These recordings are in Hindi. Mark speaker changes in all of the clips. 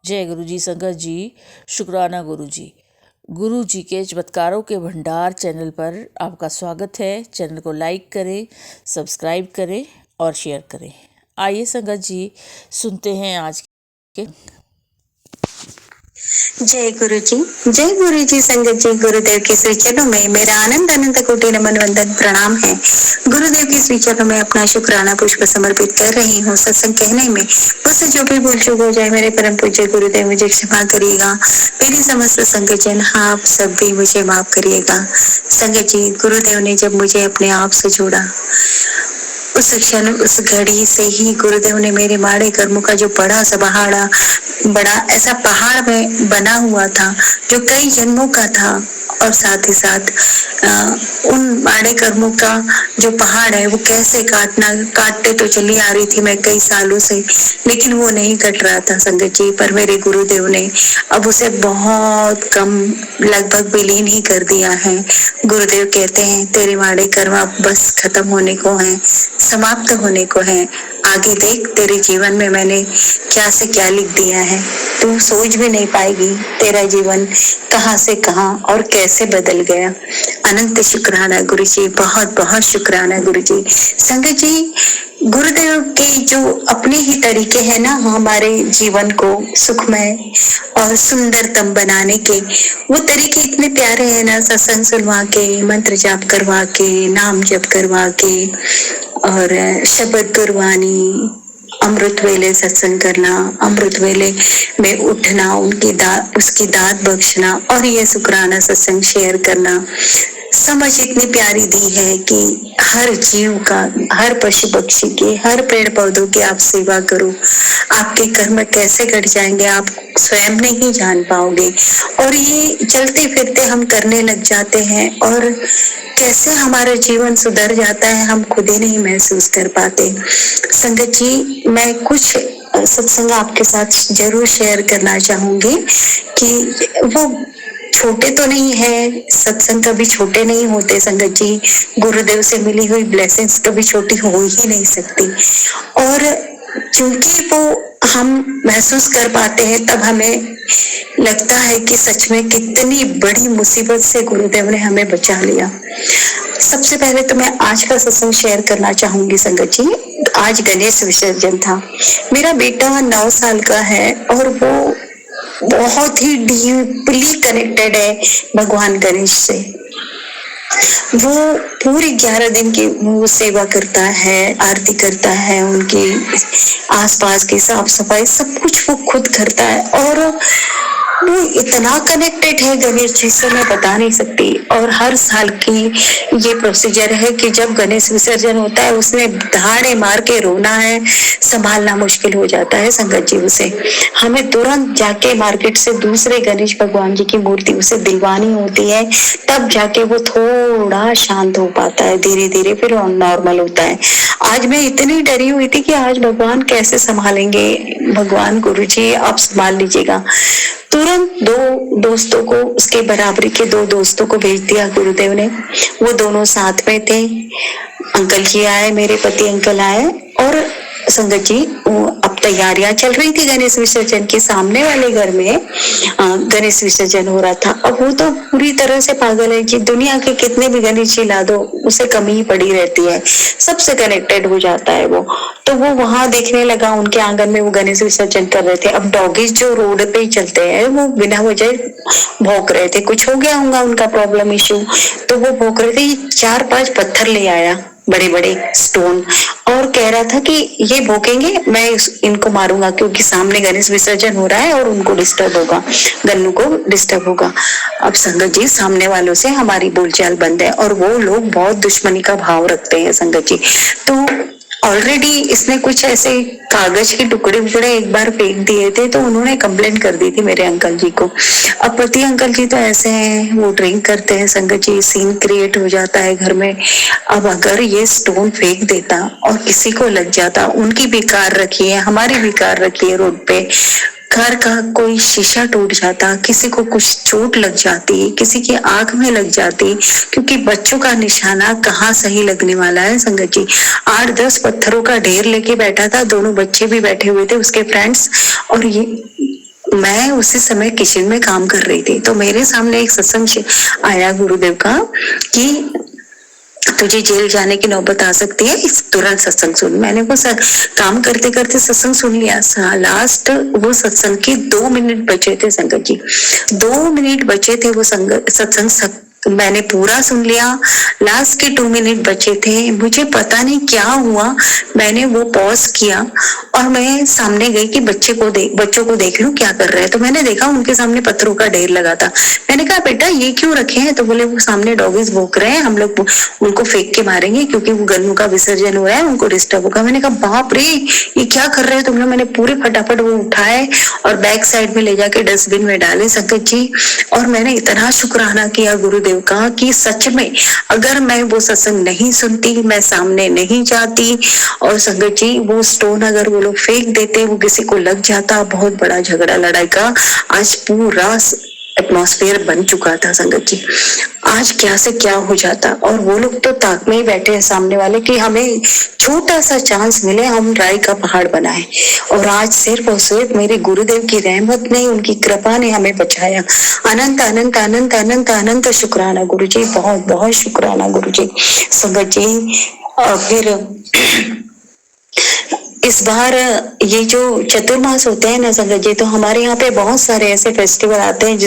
Speaker 1: जय गुरु जी। संगत जी, शुक्राना गुरु जी। गुरु जी के चमत्कारों के भंडार चैनल पर आपका स्वागत है। चैनल को लाइक करें, सब्सक्राइब करें और शेयर करें। आइए संगत जी, सुनते हैं आज के।
Speaker 2: जय गुरु जी। जय गुरु जी। संगत जी, गुरुदेव के श्री चरणों में मेरा आनंद अनंत कोटि नमन वंदन प्रणाम है। गुरुदेव के श्री चरणों में अपना शुक्राना पुष्प समर्पित कर रही हूँ। सत्संग कहने में मुझसे जो भी भूल चूक हो जाए, मेरे परम पूज्य गुरुदेव मुझे क्षमा करिएगा। मेरी समस्त संगत जन आप सब भी मुझे माफ करिएगा। संगत जी, गुरुदेव ने जब मुझे अपने आप से जोड़ा, उस क्षण उस घड़ी से ही गुरुदेव ने मेरे माड़े कर्मों का जो बड़ा ऐसा पहाड़ में बना हुआ था, जो कई जन्मों का था, और साथ ही साथ उन माड़े कर्मों का जो पहाड़ है वो कैसे काटते तो चली आ रही थी मैं कई सालों से, लेकिन वो नहीं कट रहा था संगत जी। पर मेरे गुरुदेव ने अब उसे बहुत कम, लगभग विलीन ही कर दिया है। गुरुदेव कहते हैं तेरे माड़े कर्म अब बस खत्म होने को हैं, समाप्त होने को हैं। आगे देख, तेरे जीवन में मैंने क्या से क्या लिख दिया है, तू सोच भी नहीं पाएगी तेरा जीवन कहाँ से कहाँ और कैसे बदल गया। अनंत शुक्राना गुरु जी, बहुत बहुत शुक्राना गुरु जी। संगत जी, गुरुदेव के जो अपने ही तरीके हैं ना हमारे जीवन को सुखमय और सुंदरतम बनाने के, वो तरीके इतने प्यारे हैं ना। सत्संग सुनवा के, मंत्र जाप करवा के, नाम जप करवा के, और शब्द गुरबानी, अमृत वेले सत्संग करना, अमृत वेले में उठना, उसकी दात बख्शना, और ये शुक्राना सत्संग शेयर करना। समझ इतनी प्यारी दी है कि हर जीव का, हर पशु पक्षी के, हर पेड़ पौधों की आप सेवा करो। आपके कर्म कैसे कट जाएंगे आप स्वयं नहीं जान पाओगे, और ये चलते फिरते हम करने लग जाते हैं, और कैसे हमारा जीवन सुधर जाता है हम खुद ही नहीं महसूस कर पाते। संगत जी, मैं कुछ सत्संग आपके साथ जरूर शेयर करना चाहूंगी कि वो छोटे तो नहीं है, सत्संग कभी छोटे नहीं होते संगत जी। गुरुदेव से मिली हुई ब्लेसिंग्स कभी छोटी हो ही नहीं सकती, और क्योंकि वो हम महसूस कर पाते हैं तब हमें लगता है कि सच में कितनी बड़ी मुसीबत से गुरुदेव ने हमें बचा लिया। सबसे पहले तो मैं आज का सत्संग शेयर करना चाहूंगी संगत जी। आज गणेश विसर्जन था। मेरा बेटा 9 साल का है और वो बहुत ही डीपली कनेक्टेड है भगवान गणेश से। वो पूरे 11 दिन की वो सेवा करता है, आरती करता है, उनकी आसपास की साफ सफाई सब कुछ वो खुद करता है, और वो इतना कनेक्टेड है गणेश जी से मैं बता नहीं सकती। और हर साल की ये प्रोसीजर है कि जब गणेश विसर्जन होता है उसमें दहाड़े मार के रोना है, संभालना मुश्किल हो जाता है संगत जी। उसे हमें तुरंत जाके मार्केट से दूसरे गणेश भगवान जी की मूर्ति उसे दिलवानी होती है, तब जाके वो थोड़ा शांत हो पाता है, धीरे धीरे फिर नॉर्मल होता है। आज मैं इतनी डरी हुई थी कि आज भगवान कैसे संभालेंगे। भगवान गुरु जी आप संभाल लीजिएगा। तुरंत 2 दोस्तों को, उसके बराबरी के 2 दोस्तों को भेज दिया गुरुदेव ने। वो दोनों साथ में थे। अंकल जी आए, मेरे पति अंकल आए, और संगत जी अब तैयारियां चल रही थी गणेश विसर्जन के। सामने वाले घर में गणेश विसर्जन हो रहा था। अब वो तो पूरी तरह से पागल है कि दुनिया के कितने भी गणेश जी ला दो उसे कमी ही पड़ी रहती है, सबसे कनेक्टेड हो जाता है वो। तो वो वहां देखने लगा, उनके आंगन में वो गणेश विसर्जन कर रहे थे। अब डॉगीज जो रोड पे ही चलते हैं वो बिना वजह भौंक रहे थे, कुछ हो गया होगा उनका प्रॉब्लम इश्यू, तो वो भौंक रहे थे। 4-5 पत्थर ले आया, बड़े बड़े स्टोन, और कह रहा था कि ये भोंकेंगे मैं इनको मारूंगा क्योंकि सामने गणेश विसर्जन हो रहा है और उनको डिस्टर्ब होगा, गन्नू को डिस्टर्ब होगा। अब संगत जी, सामने वालों से हमारी बोलचाल बंद है और वो लोग बहुत दुश्मनी का भाव रखते हैं संगत जी। तो ऑलरेडी इसने कुछ ऐसे कागज के टुकड़े एक बार फेंक दिए थे, तो उन्होंने कंप्लेंट कर दी थी मेरे अंकल जी को। अब पति अंकल जी तो ऐसे हैं, वो ड्रिंक करते हैं संगत जी, सीन क्रिएट हो जाता है घर में। अब अगर ये स्टोन फेंक देता और किसी को लग जाता, उनकी भी कार रखी है, हमारी भी कार रखी है रोड पे, कार का कोई शीशा टूट जाता, किसी को कुछ चोट लग जाती, किसी की आंख में लग जाती, क्योंकि बच्चों का निशाना कहाँ सही लगने वाला है संगत जी। 8-10 पत्थरों का ढेर लेके बैठा था, दोनों बच्चे भी बैठे हुए थे उसके फ्रेंड्स, और ये मैं उसी समय किचन में काम कर रही थी, तो मेरे सामने एक सत्संग आया गुरुदेव का कि तुझे जेल जाने की नौबत आ सकती है, इस तुरंत सत्संग सुन। मैंने वो काम करते करते सत्संग सुन लिया। लास्ट वो सत्संग के 2 मिनट बचे थे संगत जी, 2 मिनट बचे थे वो सत्संग मैंने पूरा सुन लिया। लास्ट के 2 मिनट बचे थे, मुझे पता नहीं क्या हुआ, मैंने वो पॉज किया और मैं सामने गई कि बच्चों को देख लूं क्या कर रहे हैं। तो मैंने देखा उनके सामने पत्थरों का ढेर लगा था। मैंने कहा बेटा ये क्यों रखे हैं? तो बोले वो सामने डॉगीज भौंक रहे हैं, हम लोग उनको फेंक के मारेंगे क्योंकि वो गन्नू का विसर्जन हो रहा है, उनको डिस्टर्ब होगा। मैंने कहा बाप रे ये क्या कर रहे हो तुम लोग? मैंने पूरे फटाफट वो उठाए और बैक साइड में ले जाके डस्टबिन में डाले संगत जी। और मैंने इतना शुक्राना किया गुरुदेव का कि सच में अगर मैं वो सत्संग नहीं सुनती, मैं सामने नहीं जाती और संगत जी वो स्टोन अगर वो लोग फेंक देते, वो किसी को लग जाता, बहुत बड़ा झगड़ा लड़ाई का आज पूरा एटमॉस्फेयर बन चुका था संगत जी। आज क्या से क्या हो जाता। और वो लोग तो ताक में ही बैठे हैं सामने वाले कि हमें छोटा सा चांस मिले, हम राय का पहाड़ बनाए। और आज सिर्फ और सिर्फ मेरे गुरुदेव की रहमत ने, उनकी कृपा ने हमें बचाया। अनंत अनंत अनंत अनंत अनंत शुक्राना गुरु जी, बहुत बहुत शुक्राना गुरु जी। संगत जी फिर इस बार ये जो चतुर्मास होते हैं ना संगत जी, तो हमारे यहाँ पे बहुत सारे ऐसे फेस्टिवल आते हैं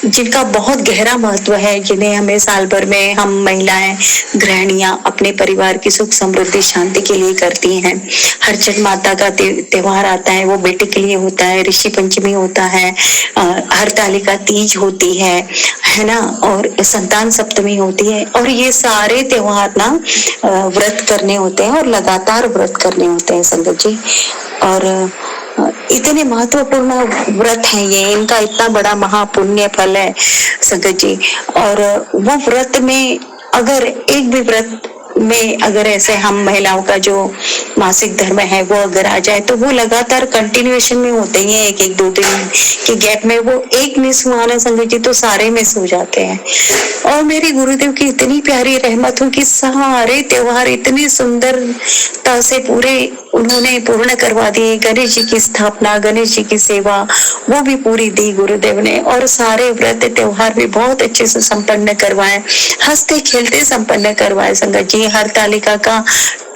Speaker 2: जिनका बहुत गहरा महत्व है, जिन्हें हमें साल भर में हम महिलाएं गृहिणियां अपने परिवार की सुख समृद्धि शांति के लिए करती हैं। हरचंद माता का त्योहार आता है, वो बेटे के लिए होता है। ऋषि पंचमी होता है, हरतालिका तीज होती है ना, और संतान सप्तमी होती है। और ये सारे त्योहार ना व्रत करने होते हैं और लगातार व्रत करने होते हैं संगत जी। और इतने महत्वपूर्ण व्रत है ये, इनका इतना बड़ा महापुण्य फल है संगत जी। और वो व्रत में अगर एक भी व्रत में अगर ऐसे हम महिलाओं का जो मासिक धर्म है वो अगर आ जाए, तो वो लगातार कंटिन्यूएशन में होते ही है। 1-2 दिन के गैप में वो एक मिस हुआ ना संगत जी तो सारे मिस हो जाते हैं। और मेरे गुरुदेव की इतनी प्यारी रहमत हो कि सारे त्योहार इतनी सुंदरता से पूरे उन्होंने पूर्ण करवा दिए। गणेश जी की स्थापना, गणेश जी की सेवा वो भी पूरी दी गुरुदेव ने, और सारे व्रत त्योहार भी बहुत अच्छे से संपन्न करवाए, हंसते खेलते संपन्न करवाए संगत जी। हरतालिका का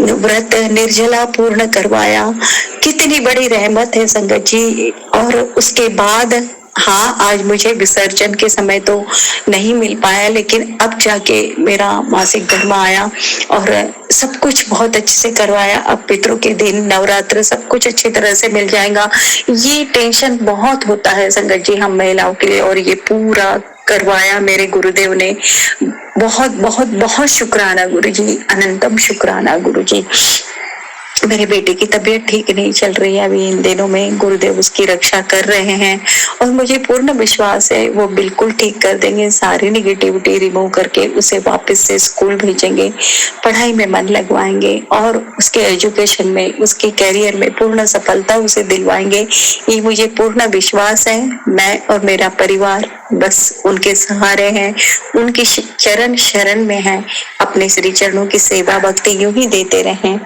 Speaker 2: व्रत निर्जला पूर्ण करवाया, कितनी बड़ी रहमत है संगत जी। और उसके बाद हाँ, आज मुझे विसर्जन के समय तो नहीं मिल पाया, लेकिन अब जाके मेरा मासिक धर्म आया और सब कुछ बहुत अच्छे से करवाया। अब पितरों के दिन, नवरात्र सब कुछ अच्छी तरह से मिल जाएगा। ये टेंशन बहुत होता है संगत जी हम महिलाओं के लिए, और ये पूरा करवाया मेरे गुरुदेव ने। बहुत बहुत बहुत शुक्राना गुरु जी, अनंतम शुक्राना गुरु जी। मेरे बेटे की तबीयत ठीक नहीं चल रही है अभी इन दिनों में, गुरुदेव उसकी रक्षा कर रहे हैं और मुझे पूर्ण विश्वास है वो बिल्कुल ठीक कर देंगे। सारी निगेटिविटी रिमूव करके उसे वापस से स्कूल भेजेंगे, पढ़ाई में मन लगवाएंगे और उसके एजुकेशन में, उसके कैरियर में पूर्ण सफलता उसे दिलवाएंगे। ये मुझे पूर्ण विश्वास है। मैं और मेरा परिवार बस उनके सहारे हैं, उनकी चरण शरण में है। अपने श्री चरणों की सेवा भक्ति यूं ही देते रहें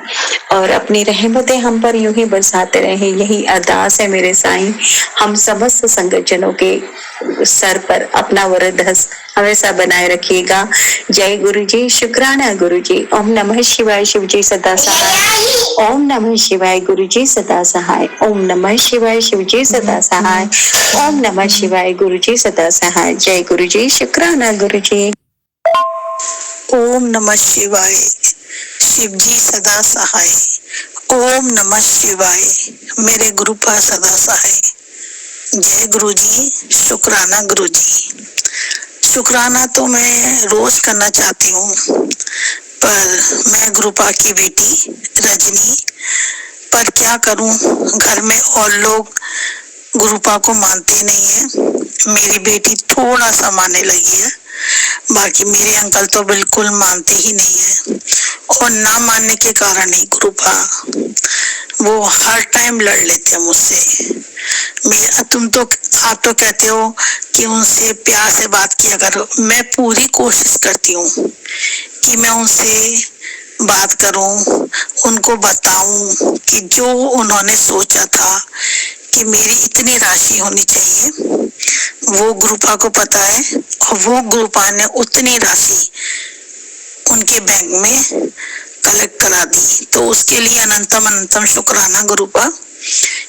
Speaker 2: और अपनी रहमतें हम पर यूं ही बरसाते रहें, यही अरदास है मेरे साईं। हम समस्त संगतजनों के सर पर अपना वरद हस्त हमेशा बनाए रखिएगा। जय गुरु जी, शुक्राना गुरु जी। ओम नमः शिवाय, शिव जी सदा सहाय। ओम नमः शिवाय, गुरु जी सदा सहाय। ओम नमः शिवाय, शिव जी सदा सहाय। ओम नमः शिवाय, गुरु जी सदा सहाय। जय गुरु जी, शुक्राना गुरु जी।
Speaker 3: ओम नमः शिवाय, शिव जी सदा सहाय। ओम नमः शिवाय, मेरे गुरु पर सदा सहाय। जय गुरु जी, शुक्राना गुरु जी। शुक्राना तो मैं रोज करना चाहती हूँ, पर मैं गुरुपा की बेटी रजनी, पर क्या करूँ, घर में और लोग गुरुपा को मानते नहीं है। मेरी बेटी थोड़ा सा मानने लगी है, बाकी मेरे अंकल तो बिल्कुल मानते ही नहीं है। और ना मानने के कारण ही गुरुपा वो हर टाइम लड़ लेते हैं मुझसे। आप तो कहते हो कि उनसे प्यार से बात किया करो। मैं पूरी कोशिश करती हूँ कि मैं उनसे बात करूं, उनको बताऊं कि जो उन्होंने सोचा था कि मेरी इतनी राशि होनी चाहिए, वो गुरुपा को पता है और वो गुरुपा ने उतनी राशि उनके बैंक में कलेक्ट करा दी। तो उसके लिए अनंतम अनंतम शुक्राना गुरुपा,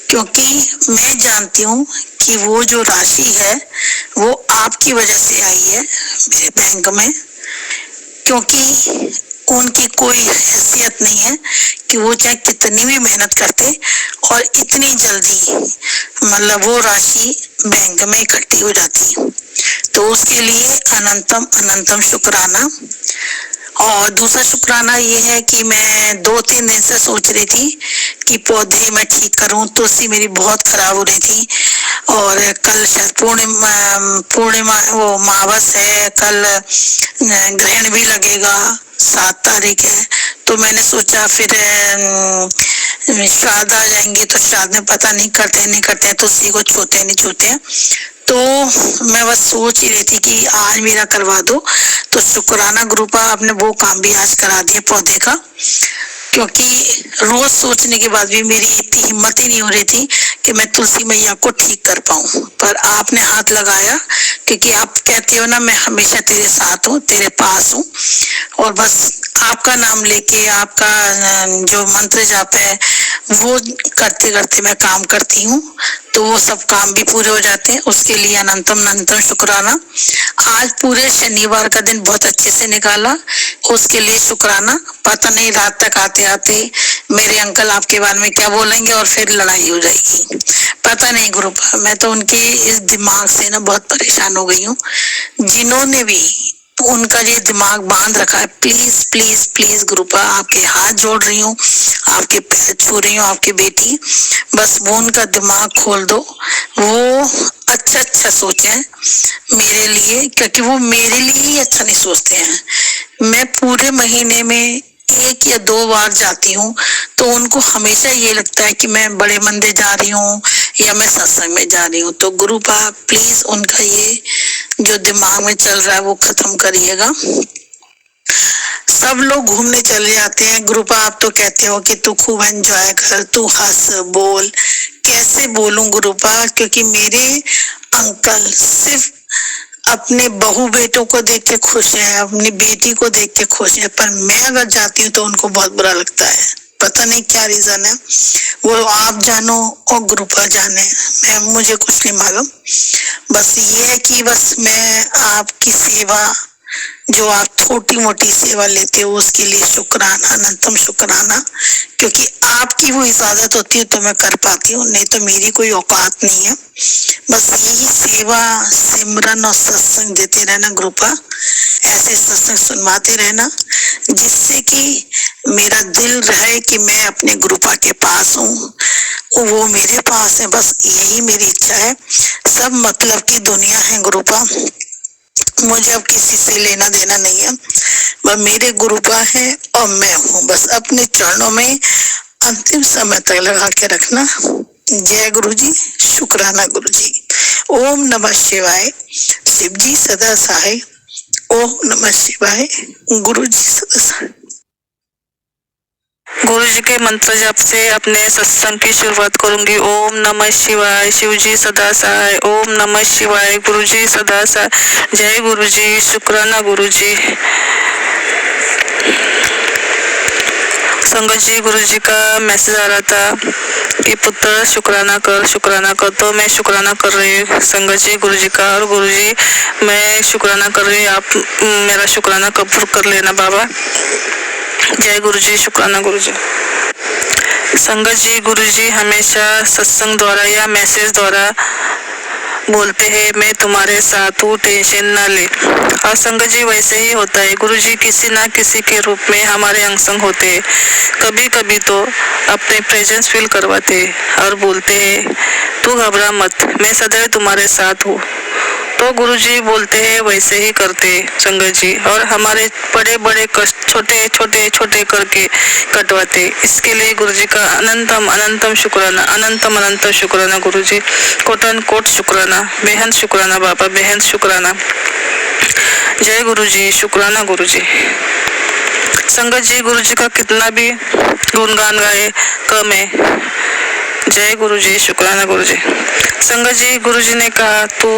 Speaker 3: क्योंकि मैं जानती हूँ कि वो जो राशि है वो आपकी वजह से आई है मेरे बैंक में, क्योंकि उनकी कोई हैसियत नहीं है कि वो चाहे कितनी भी मेहनत करते और इतनी जल्दी मतलब वो राशि बैंक में इकट्ठी हो जाती। तो उसके लिए अनंतम अनंतम शुक्राना। और दूसरा शुक्राना ये है कि मैं 2-3 दिन से सोच रही थी कि पौधे मैं ठीक करूं, तुलसी मेरी बहुत खराब हो रही थी और कल शायद पूर्णिमा वो मावस है, कल ग्रहण भी लगेगा, 7 तारीख है। तो मैंने सोचा फिर श्राद्ध आ जाएंगे तो श्राद्ध में पता नहीं करते तुलसी को छूते नहीं छूते। तो मैं बस सोच ही रही थी कि आज मेरा करवा दो। तो शुक्राना ग्रुपा आपने वो काम भी आज करा दिया पौधे का, क्योंकि रोज सोचने के बाद भी मेरी इतनी हिम्मत ही नहीं हो रही थी कि मैं तुलसी मैया को ठीक कर पाऊं, पर आपने हाथ लगाया, क्योंकि आप कहते हो ना मैं हमेशा तेरे साथ हूँ, तेरे पास हूँ, और बस आपका नाम लेके आपका जो मंत्र जाप है वो करते करते मैं काम करती हूँ, तो वो सब काम भी पूरे हो जाते हैं। उसके लिए अनंतम अनंतम शुक्राना। आज पूरे शनिवार का दिन बहुत अच्छे से निकाला, उसके लिए शुक्राना। पता नहीं रात तक आते आते मेरे अंकल आपके बारे में क्या बोलेंगे और फिर लड़ाई हो जाएगी, पता नहीं ग्रुपा। मैं तो उनके इस दिमाग से ना बहुत परेशान हो गई हूँ। जिन्होंने भी उनका ये दिमाग बांध रखा है, प्लीज प्लीज प्लीज ग्रुपा आपके हाथ जोड़ रही हूँ, आपके पैर छू रही हूँ, आपकी बेटी, बस वो उनका दिमाग खोल दो, वो अच्छा सोचे मेरे लिए, क्योंकि वो मेरे लिए ही अच्छा नहीं सोचते हैं। मैं पूरे महीने में 1 या 2 बार जाती हूँ, तो उनको हमेशा ये लगता है कि मैं बड़े मंदिर जा रही हूँ या मैं सत्संग में जा रही हूँ। तो गुरुपा प्लीज उनका ये जो दिमाग में चल रहा है वो खत्म करिएगा। सब लोग घूमने चले जाते हैं, गुरुपा आप तो कहते हो कि तू खूब एंजॉय कर, तू हंस बोल। कैसे बोलूं गुरुपा, क्योंकि मेरे अंकल सिर्फ अपने बहू बेटों को देख के खुश है, अपनी बेटी को देख के खुश है, पर मैं अगर जाती हूँ तो उनको बहुत बुरा लगता है। पता नहीं क्या रीजन है, वो आप जानो और ग्रुपा जाने, मुझे कुछ नहीं मालूम। बस ये है कि बस मैं आपकी सेवा, जो आप छोटी मोटी सेवा लेते हो, उसके लिए शुक्राना, अनंतम शुक्राना, क्योंकि आपकी वो इजाजत होती है तो मैं कर पाती हूँ, नहीं तो मेरी कोई औकात नहीं है। बस यही सेवा, सिमरन और सत्संग देते रहना ग्रुपा, ऐसे सत्संग सुनवाते रहना, जिससे कि मेरा दिल रहे कि मैं अपने ग्रुपा के पास हूँ, वो मेरे पास है। बस यही मेरी इच्छा है। सब मतलब की दुनिया है ग्रुपा, मुझे अब किसी से लेना देना नहीं है, वह मेरे गुरुपा है और मैं हूँ। बस अपने चरणों में अंतिम समय तक लगा के रखना। जय गुरु जी, शुक्राना गुरु जी। ओम नमः शिवाय, शिव जी सदा सहाय। ओम नमः शिवाय, गुरु जी सदा सहाय।
Speaker 4: गुरु जी के मंत्र जप से अपने सत्संग की शुरुआत करूंगी। ओम नमः शिवाय, शिव जी सदा सहाय। ओम नमः शिवाय, गुरु जी सदा सहाय। जय गुरु जी, शुक्राना गुरु जी। संगत जी, गुरु जी का मैसेज आ रहा था कि पुत्र शुक्राना कर, तो मैं शुक्राना कर रही हूँ संगत जी गुरु जी का। और गुरु जी मैं शुक्राना कर रही हूँ, आप मेरा शुक्राना कबूल कर लेना बाबा। जय गुरु जी, शुक्राना गुरु जी। संगत जी, गुरु जी हमेशा सत्संग द्वारा या मैसेज द्वारा बोलते हैं मैं तुम्हारे साथ हूँ, टेंशन न ले। और संगत जी वैसे ही होता है, गुरु जी किसी ना किसी के रूप में हमारे अंग संग होते हैं। कभी कभी तो अपने प्रेजेंस फील करवाते और बोलते हैं तू घबरा मत, मैं सदैव तुम्हारे साथ हूँ। तो गुरु जी बोलते हैं वैसे ही करते संगत जी, और हमारे बड़े बड़े कष्ट छोटे छोटे छोटे करके कटवाते। इसके लिए गुरु जी का अनंतम अनंतम शुक्राना, अनंतम अनंतम शुक्राना गुरु जी, कोटन कोट शुक्राना, बेहद शुक्राना बाबा, बेहद शुक्राना। जय गुरु जी, शुक्राना गुरु जी। संगत जी, गुरु जी का कितना भी गुणगान गाए कम है, जय गुरु जी, शुक्राना गुरु जी। संगत जी, गुरु जी ने कहा तू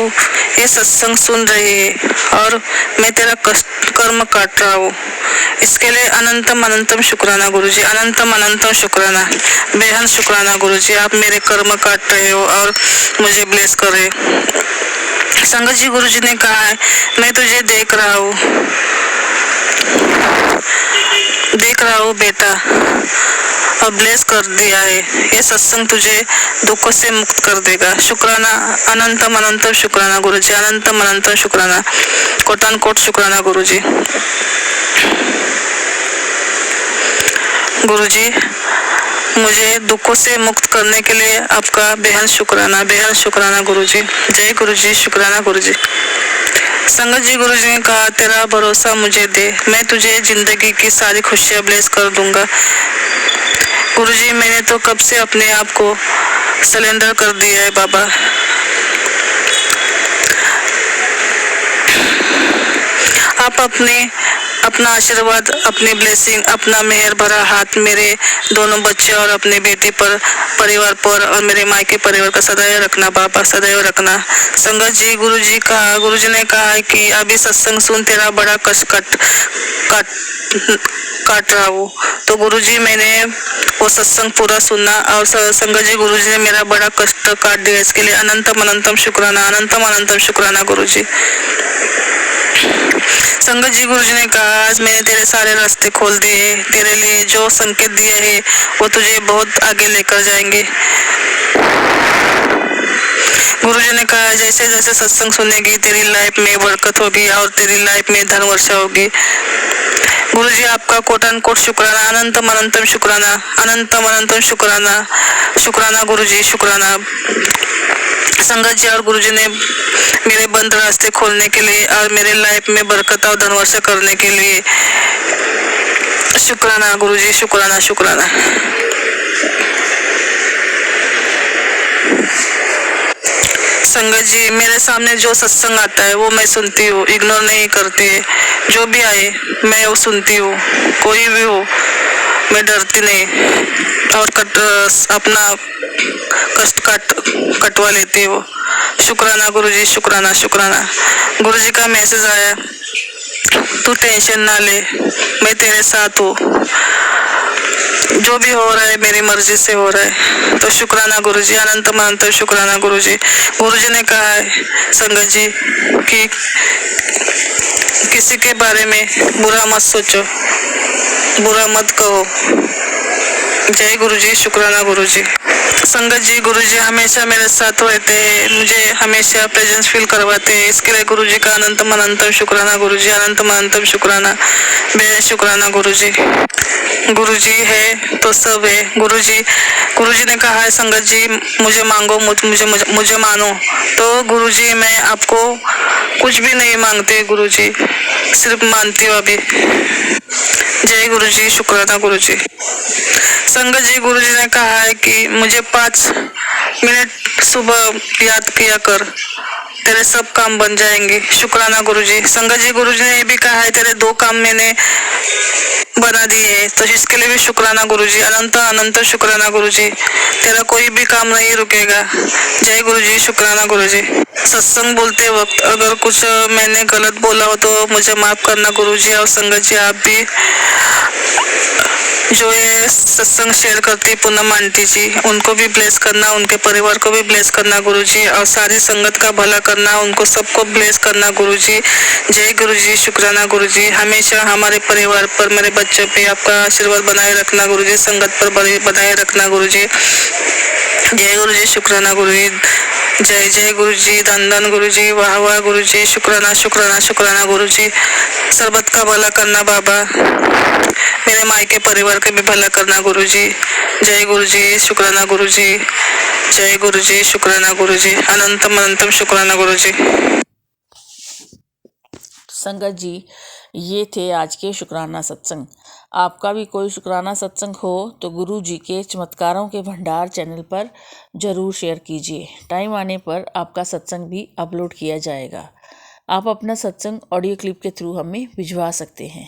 Speaker 4: ये सत्संग सुन रही है और मैं तेरा कर्म काट रहा हूँ, इसके लिए अनंतम अनंतम शुक्राना गुरु जी, अनंतम अनंतम शुक्राना, बेहद शुक्राना गुरु जी। आप मेरे कर्म काट रहे हो और मुझे ब्लेस कर रहे हो। संगत जी, गुरु जी ने कहा है मैं तुझे देख रहा हूँ बेटा, और ब्लेस कर दिया है। ये सत्संग तुझे दुखों से मुक्त कर देगा। शुक्राना, अनंतम अनंतम शुक्राना गुरु जी, अनंतम अनंतम शुक्राना, कोटान कोट शुक्राना गुरु जी। गुरु जी, मुझे दुखों से मुक्त करने के लिए आपका बेहद शुक्राना गुरु जी। जय गुरु जी, शुक्राना गुरु जी। संगत जी, गुरु जी ने कहा तेरा भरोसा मुझे दे, मैं तुझे जिंदगी की सारी खुशियां ब्लेस कर दूंगा। गुरु जी, मैंने तो कब से अपने आप को सरेंडर कर दिया है बाबा। आप अपना आशीर्वाद, अपनी ब्लेसिंग, अपना मेहर भरा हाथ मेरे दोनों बच्चे और अपने बेटी पर, परिवार पर और मेरे मायके परिवार का सदैव रखना बाबा, सदैव रखना। संगत जी, गुरु जी ने कहा है कि अभी सत्संग सुन, तेरा बड़ा कष्ट काट रहा हूँ। तो गुरु जी, मैंने वो सत्संग पूरा सुनना और संगत जी, गुरु जी ने मेरा बड़ा कष्ट काट दिया, इसके लिए अनंतम अनंतम शुक्राना, अनंतम अनंतम शुक्राना गुरु जी। संगत जी, गुरु जी ने कहा आज मैंने तेरे सारे रास्ते खोल दिए, तेरे लिए जो संकेत दिए हैं वो तुझे बहुत आगे लेकर जाएंगे। गुरु जी ने कहा जैसे जैसे सत्संग सुनेगी तेरी लाइफ में बरकत होगी और तेरी लाइफ में धन वर्षा होगी। गुरु जी, आपका कोटान कोट शुक्राना, अनंतम अनंतम शुक्राना, अनंतम अनंतम शुक्राना, शुक्राना गुरु जी, शुक्राना। संगत जी और गुरु जी ने मेरे बंद रास्ते खोलने के लिए और मेरे लाइफ में बरकत और धन वर्षा करने के लिए शुक्राना गुरु जी, शुक्राना शुक्राना। संगत जी, मेरे सामने जो सत्संग आता है वो मैं सुनती हूँ, इग्नोर नहीं करती है। जो भी आए मैं वो सुनती हूँ, कोई भी हो मैं डरती नहीं और अपना कष्ट कटवा लेती हूँ। शुक्राना गुरु जी, शुक्राना शुक्राना। गुरु जी का मैसेज आया, तू टेंशन ना ले, मैं तेरे साथ हूँ, जो भी हो रहा है मेरी मर्जी से हो रहा है। तो शुक्राना गुरु जी, अनंतम अनंत शुक्राना गुरु जी। गुरु जी ने कहा है संगत जी कि किसी के बारे में बुरा मत सोचो, बुरा मत कहो। जय गुरु जी, शुक्राना गुरु जी। संगत जी, गुरु जी हमेशा मेरे साथ रहते हैं, मुझे हमेशा प्रेजेंस फील करवाते हैं, इसके लिए गुरु जी का अनंतम अनंतम शुक्राना गुरु जी, अनंतम अनंतम शुक्राना, बेहद शुक्राना गुरु जी। गुरु जी है तो सब है। गुरु जी ने कहा है संगत जी मुझे मांगो, मुझे मानो। तो गुरु जी मैं आपको कुछ भी नहीं मांगते गुरु जी, सिर्फ मानती हूँ अभी। जय गुरु जी, शुक्राना गुरु जी। संगत जी, गुरु जी ने कहा है कि मुझे 5 मिनट सुबह याद किया कर, तेरे सब काम बन जाएंगे। शुक्राना गुरु जी। संगत जी, गुरु जी ने ये भी कहा है तेरे 2 काम मैंने बना दिए है, तो इसके लिए भी शुक्राना गुरु जी, अनंत अनंत शुक्राना गुरु जी। तेरा कोई भी काम नहीं रुकेगा। जय गुरु जी, शुक्राना गुरु जी। सत्संग बोलते वक्त अगर कुछ मैंने गलत बोला हो तो मुझे माफ करना गुरु जी। और संगत जी, आप भी जो ये सत्संग शेयर करती पूनम आंटी जी, उनको भी ब्लेस करना, उनके परिवार को भी ब्लेस करना गुरु जी, और सारी संगत का भला करना, उनको सबको ब्लेस करना गुरु जी। जय गुरु जी, शुक्राना गुरु जी। हमेशा हमारे परिवार पर, मेरे बच्चों पे आपका आशीर्वाद बनाए रखना गुरु जी, संगत पर बनाए रखना गुरु जी। जय गुरु जी, शुक्राना गुरु जी। जय जय गुरु जी, धन धन गुरु जी, वाह वाह गुरु जी, शुक्राना शुक्राना शुक्राना गुरु जी। सर्वत का भला करना बाबा, मेरे मायके परिवार के भी भला करना गुरु जी। जय गुरु जी, शुक्राना गुरु जी। जय गुरु जी, शुक्राना गुरु जी, अनंतम अनंतम शुक्राना गुरु जी।
Speaker 1: संगत जी, ये थे आज के शुक्राना सत्संग। आपका भी कोई शुक्राना सत्संग हो तो गुरु जी के चमत्कारों के भंडार चैनल पर ज़रूर शेयर कीजिए। टाइम आने पर आपका सत्संग भी अपलोड किया जाएगा। आप अपना सत्संग ऑडियो क्लिप के थ्रू हमें भिजवा सकते हैं।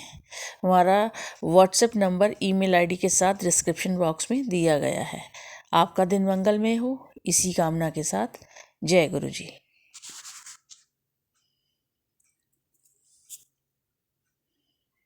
Speaker 1: हमारा व्हाट्सएप नंबर ईमेल आईडी के साथ डिस्क्रिप्शन बॉक्स में दिया गया है। आपका दिन मंगलमय हो, इसी कामना के साथ जय गुरु जी।